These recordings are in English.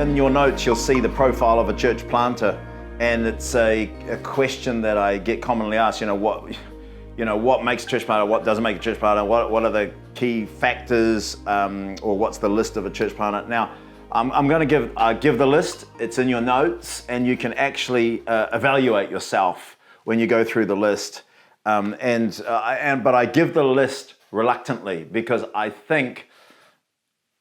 in your notes, you'll see the profile of a church planter, and it's a question that I get commonly asked. What makes a church planter? What doesn't make a church planter? What are the key factors, or what's the list of a church planter? Now, I'm going to give the list. It's in your notes, and you can actually evaluate yourself when you go through the list. But I give the list reluctantly because I think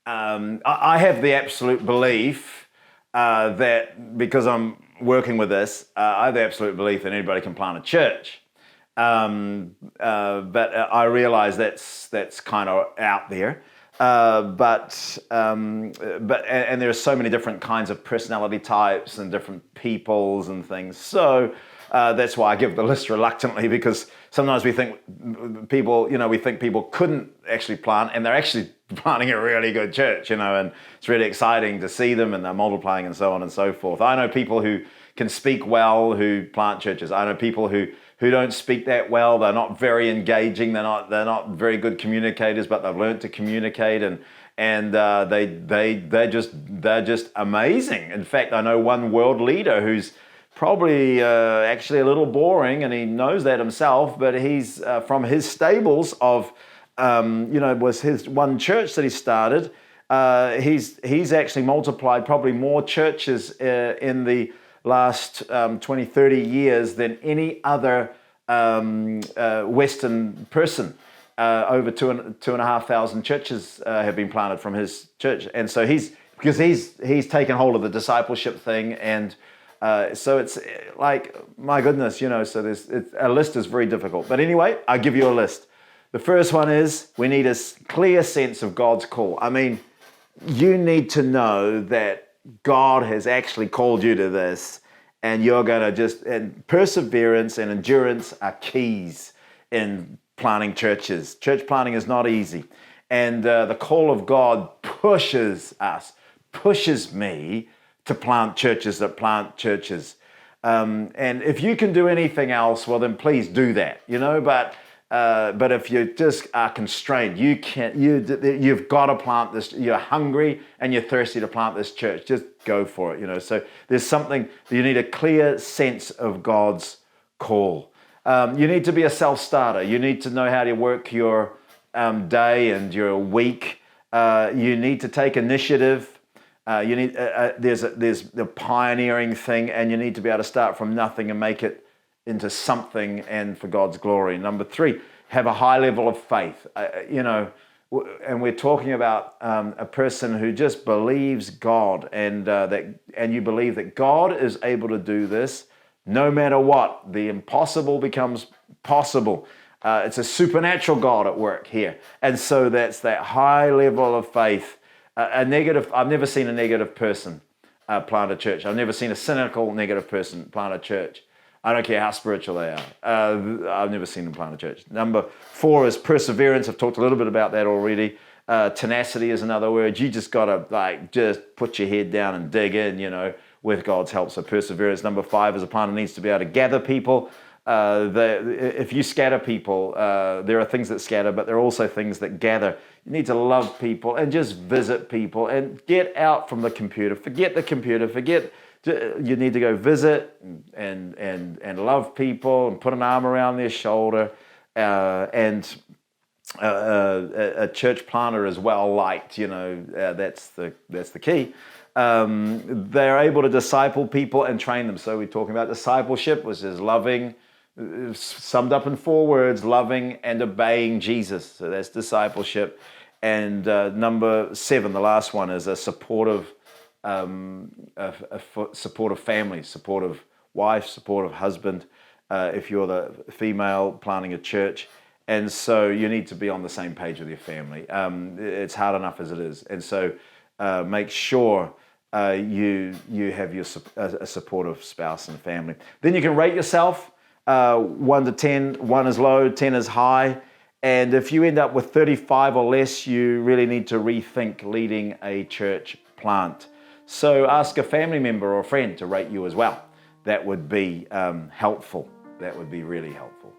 I have the absolute belief that because I'm working with this, I have the absolute belief that anybody can plant a church. But I realize that's kind of out there. But there are so many different kinds of personality types and different peoples and things. So that's why I give the list reluctantly, because sometimes we think people couldn't actually plant, and they're actually planting a really good church, and it's really exciting to see them, and they're multiplying and so on and so forth. I know people who can speak well who plant churches. I know people who don't speak that well. They're not very engaging. They're not very good communicators, but they've learned to communicate, and they're just amazing. In fact, I know one world leader who's probably actually a little boring, and he knows that himself, but he's from his stables of was his one church that he started. He's actually multiplied probably more churches in the last 20, 30 years than any other Western person. Over 2,500 churches have been planted from his church. And so he's taken hold of the discipleship thing. And so it's like, my goodness, so a list is very difficult. But anyway, I'll give you a list. The first one is we need a clear sense of God's call. I mean, you need to know that God has actually called you to this, and you're going to and perseverance and endurance are keys in planting churches. Church planting is not easy. And the call of God pushes me to plant churches And if you can do anything else, well, then please do that, but if you just are constrained, you've got to plant this. You're hungry and you're thirsty to plant this church. Just go for it, So there's something, you need a clear sense of God's call. You need to be a self-starter. You need to know how to work your day and your week. You need to take initiative. There's the pioneering thing, and you need to be able to start from nothing and make it into something and for God's glory. Number 3, have a high level of faith. And we're talking about a person who just believes God, and you believe that God is able to do this no matter what. The impossible becomes possible. It's a supernatural God at work here. And so that's that high level of faith. I've never seen a negative person plant a church. I've never seen a cynical negative person plant a church. I don't care how spiritual they are. I've never seen them plant a church. Number 4 is perseverance. I've talked a little bit about that already. Tenacity is another word. You just got to just put your head down and dig in, with God's help. So perseverance. Number 5 is a planter needs to be able to gather people. If you scatter people, there are things that scatter, but there are also things that gather. You need to love people and just visit people and get out from the computer. Forget the computer. You need to go visit and love people and put an arm around their shoulder. A church planter is well liked. That's the key. They're able to disciple people and train them. So we're talking about discipleship, which is loving, summed up in 4 words: loving and obeying Jesus. So that's discipleship. And number 7, the last one, is a supportive family, supportive wife, supportive husband, if you're the female planting a church. And so you need to be on the same page with your family. It's hard enough as it is. And so make sure you have a supportive spouse and family. Then you can rate yourself 1 to 10. 1 is low, 10 is high. And if you end up with 35 or less, you really need to rethink leading a church plant. So ask a family member or a friend to rate you as well. That would be helpful. That would be really helpful.